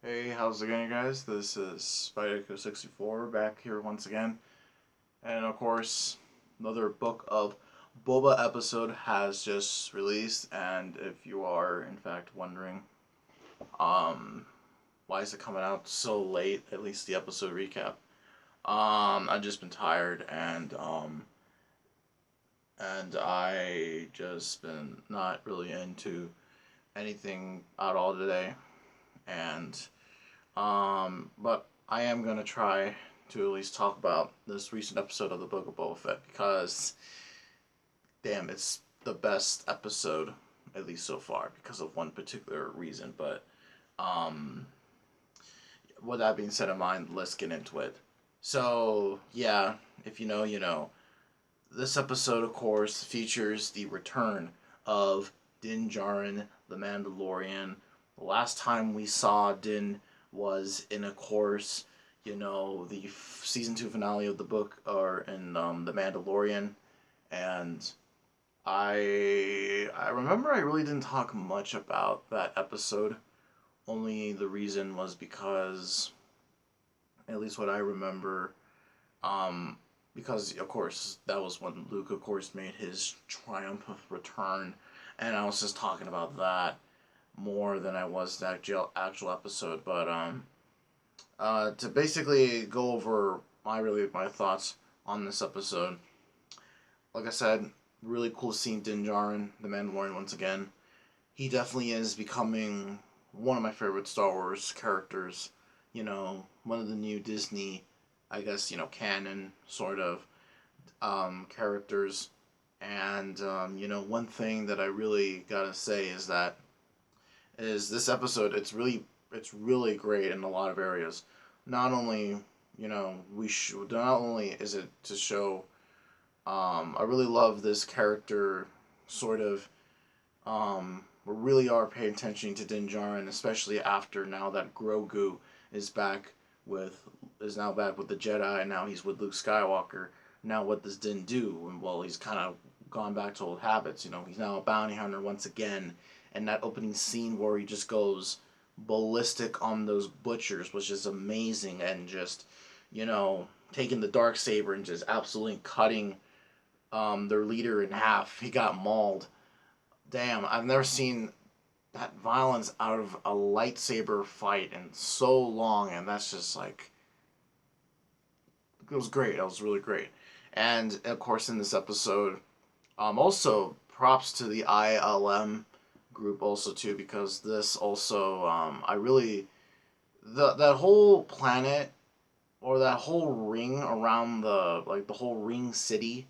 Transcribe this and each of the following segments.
Hey, how's it going, guys? This is Spider64 back here once again. And of course, another Book of Boba episode has just released. And if you are, in fact, wondering, um, why is it coming out so late, at least the episode recap, I've just been tired and I just been not really into anything at all today. And but I am gonna try to at least talk about this recent episode of the Book of Boba Fett because, damn, it's the best episode, at least so far, because of one particular reason. But um, with that being said in mind, let's get into it. So yeah, if you know, you know. This episode, of course, features the return of Din Djarin, the Mandalorian. The last time we saw Din was in, of course, the season 2 finale of the book, or in the Mandalorian, and I remember I really didn't talk much about that episode. Only the reason was because, at least what I remember, um, because of course that was when Luke, of course, made his triumphant return, and I was just talking about that more than I was the actual episode. But to basically go over my thoughts on this episode, like I said, really cool seeing Din Djarin, the Mandalorian, once again. He definitely is becoming one of my favorite Star Wars characters. One of the new Disney, I guess, canon sort of characters. And one thing that I really gotta say is this episode. It's really great in a lot of areas. Not only we should not only is it to show. I really love this character sort of. We really are paying attention to Din Djarin, especially after now that Grogu is back with is now back with the Jedi, and now he's with Luke Skywalker. Now what does Din do? And well, he's kind of gone back to old habits. He's now a bounty hunter once again, and that opening scene where he just goes ballistic on those butchers was just amazing, and just taking the dark saber and just absolutely cutting their leader in half. He got mauled. Damn, I've never seen that violence out of a lightsaber fight in so long, and that's just like it was great. It was really great, and of course in this episode, also props to the ILM group also too, because this also I really that whole planet, or that whole ring around the whole ring city,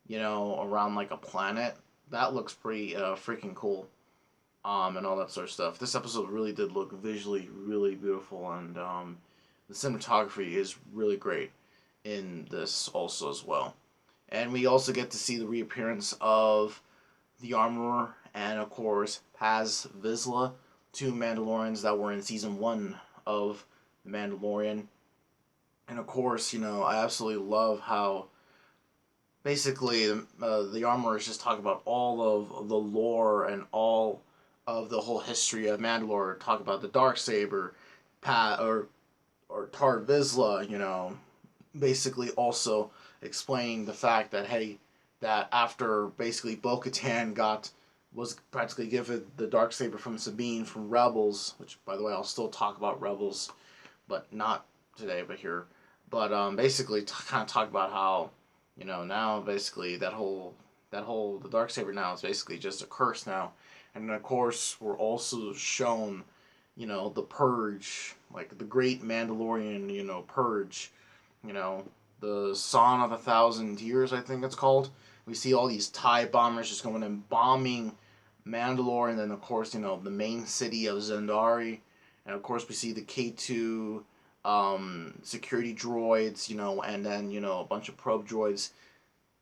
around like a planet, that looks pretty freaking cool, and all that sort of stuff. This episode really did look visually really beautiful, and the cinematography is really great in this also as well. And we also get to see the reappearance of the Armorer and, of course, Paz Vizsla, two Mandalorians that were in season 1 of The Mandalorian. And, of course, I absolutely love how basically the Armorers just talk about all of the lore and all of the whole history of Mandalore. Talk about the dark saber, Pat or Tar Vizsla. Basically also explaining the fact that, hey, that after basically Bo-Katan was practically given the dark saber from Sabine from Rebels, which by the way I'll still talk about Rebels, but not today, but here. But basically kind of talk about how now basically that whole the dark saber now is basically just a curse now, and of course we're also shown the purge, like the great Mandalorian purge, you know the Song of 1,000 Years, I think it's called. We see all these TIE bombers just going and bombing Mandalore, and then of course the main city of Zendari, and of course we see the K2 security droids, and then a bunch of probe droids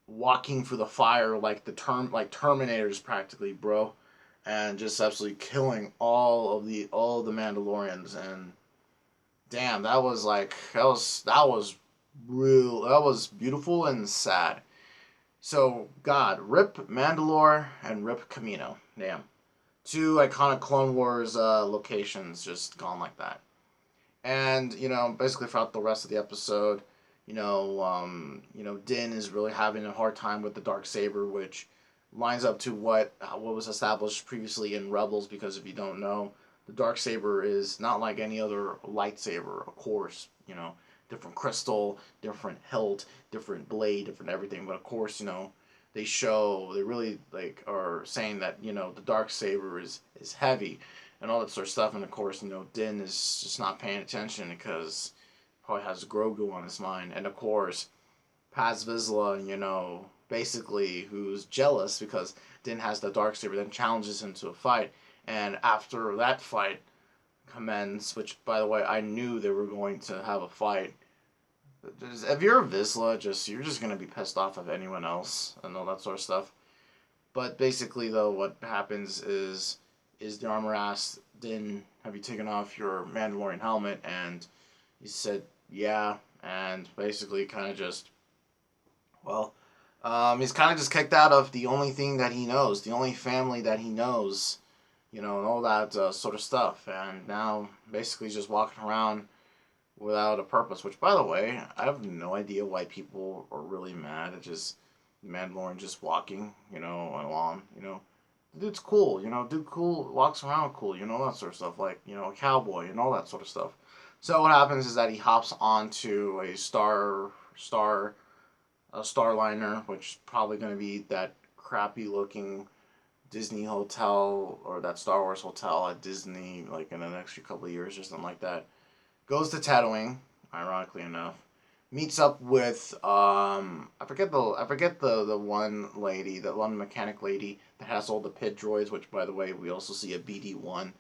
walking through the fire like like Terminators practically, bro, and just absolutely killing all of the Mandalorians. And damn, that was beautiful and sad. So God, rip Mandalore and rip Camino. Damn, two iconic Clone Wars locations just gone like that. And basically throughout the rest of the episode, Din is really having a hard time with the dark saber, which lines up to what was established previously in Rebels. Because if you don't know, the dark saber is not like any other lightsaber. Of course, different crystal, different hilt, different blade, different everything. But of course, they really like are saying that the dark saber is heavy and all that sort of stuff. And of course, Din is just not paying attention because he probably has Grogu on his mind. And of course, Paz Vizsla, basically who's jealous because Din has the dark saber, then challenges him to a fight. And after that fight commends, which by the way I knew they were going to have a fight. If you're a Vizsla, you're just gonna be pissed off of anyone else and all that sort of stuff. But basically, though, what happens is the armor asks Din, "Have you taken off your Mandalorian helmet?" And he said, "Yeah." And basically, kind of just he's kind of just kicked out of the only thing that he knows, the only family that he knows, and all that sort of stuff. And now, basically, just walking around without a purpose. Which, by the way, I have no idea why people are really mad at just Mandalorian just walking, along. The dude's cool, dude cool, walks around cool, that sort of stuff, like, a cowboy and all that sort of stuff. So what happens is that he hops onto a Starliner, which is probably going to be that crappy looking Disney hotel or that Star Wars hotel at Disney, like in the next few couple of years or something like that. Goes to Tatooine, ironically enough. Meets up with I forget the one lady, the one mechanic lady that has all the pit droids. Which, by the way, we also see a BD-1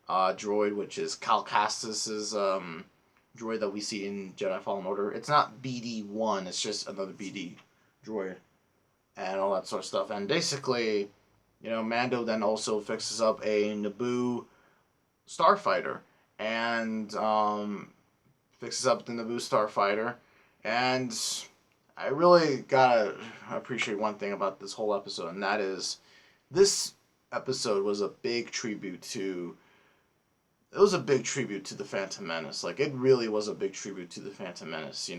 droid, which is Cal Kestis's droid that we see in Jedi Fallen Order. It's not BD-1, it's just another BD droid and all that sort of stuff. And basically, Mando then also fixes up a Naboo starfighter and fixes up the Naboo starfighter. And I really gotta appreciate one thing about this whole episode, and that is this episode was a big tribute to. It was a big tribute to the Phantom Menace. Like, it really was a big tribute to the Phantom Menace,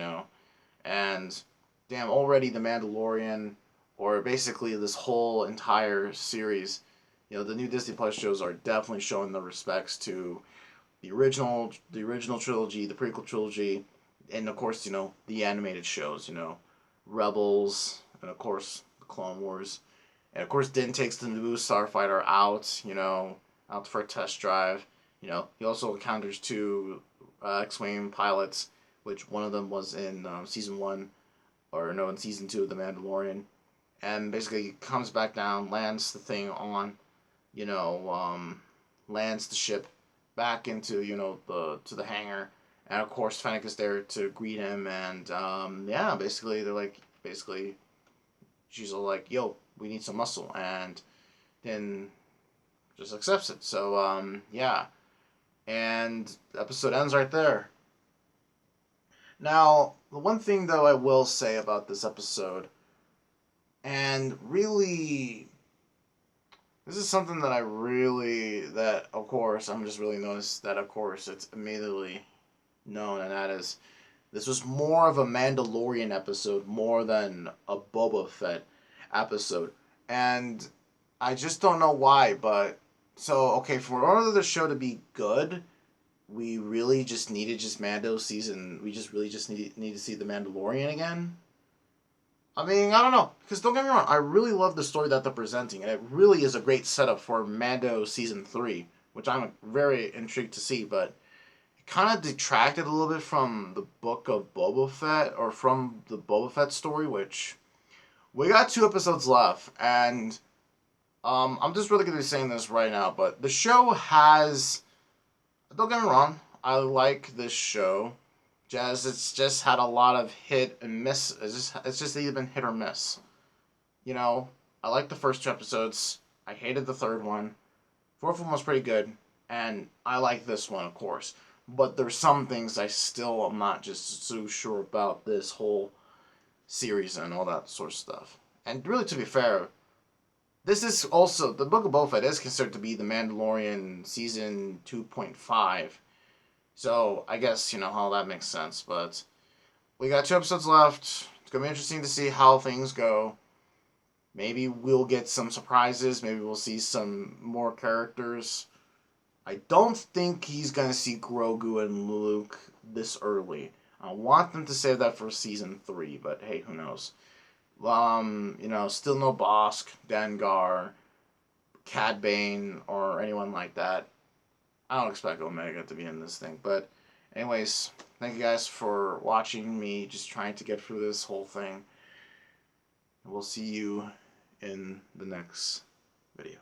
And damn, already the Mandalorian, or basically this whole entire series, the new Disney Plus shows are definitely showing the respects to the original trilogy, the prequel trilogy, and of course, the animated shows, Rebels, and of course, the Clone Wars. And of course, Din takes the Naboo starfighter out, out for a test drive. He also encounters two X-Wing pilots, which one of them was in season 1, or no, in season 2 of The Mandalorian. And basically, he comes back down, lands the thing on, lands the ship back into, to the hangar. And of course, Fennec is there to greet him, and basically, she's all like, "Yo, we need some muscle," and then just accepts it. So and the episode ends right there. Now, the one thing though I will say about this episode, and really, this is something that of course I'm just really noticed that of course it's immediately known, and that is, this was more of a Mandalorian episode more than a Boba Fett episode. And I just don't know why, but so okay, for order the show to be good, we really just needed Mando season. We just really need to see the Mandalorian again. I mean, I don't know, because don't get me wrong, I really love the story that they're presenting, and it really is a great setup for Mando season 3, which I'm very intrigued to see. But kind of detracted a little bit from the book of Boba Fett, or from the Boba Fett story, which we got 2 episodes left, and I'm just really going to be saying this right now, but the show has, don't get me wrong, I like this show, it's just had a lot of hit and miss, it's just either been hit or miss. I liked the first 2 episodes, I hated the 3rd one, 4th one was pretty good, and I like this one, of course. But there's some things I still am not just so sure about this whole series and all that sort of stuff. And really, to be fair, this is also, the Book of Boba Fett is considered to be the Mandalorian season 2.5. So I guess, how that makes sense. But we got 2 episodes left. It's going to be interesting to see how things go. Maybe we'll get some surprises. Maybe we'll see some more characters. I don't think he's going to see Grogu and Luke this early. I want them to save that for season 3, but hey, who knows? Still no Bosk, Dengar, Cad Bane, or anyone like that. I don't expect Omega to be in this thing, but anyways, thank you guys for watching me just trying to get through this whole thing. We'll see you in the next video.